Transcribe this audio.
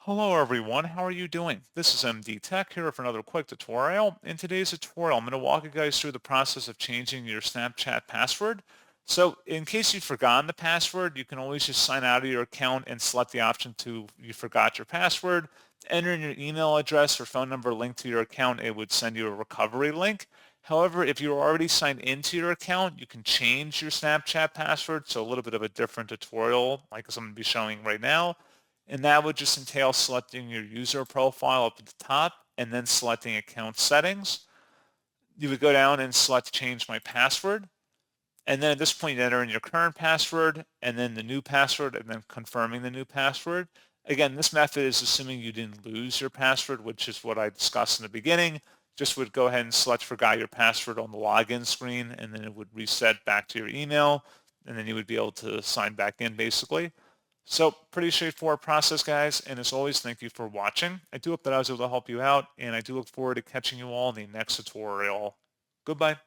Hello everyone, how are you doing? This is MD Tech here for another quick tutorial. In today's tutorial, I'm going to walk you guys through the process of changing your Snapchat password. So in case you've forgotten the password, you can always just sign out of your account and select the option to you forgot your password. Enter in your email address or phone number linked to your account. It would send you a recovery link. However, if you're already signed into your account, you can change your Snapchat password. So a little bit of a different tutorial like I'm going to be showing right now. And that would just entail selecting your user profile up at the top and then selecting account settings. You would go down and select change my password. And then at this point, you enter in your current password and then the new password and then confirming the new password. Again, this method is assuming you didn't lose your password, which is what I discussed in the beginning. Just would go ahead and select forgot your password on the login screen, and then it would reset back to your email, and then you would be able to sign back in basically. So pretty straightforward process, guys. And as always, thank you for watching. I do hope that I was able to help you out, and I do look forward to catching you all in the next tutorial. Goodbye.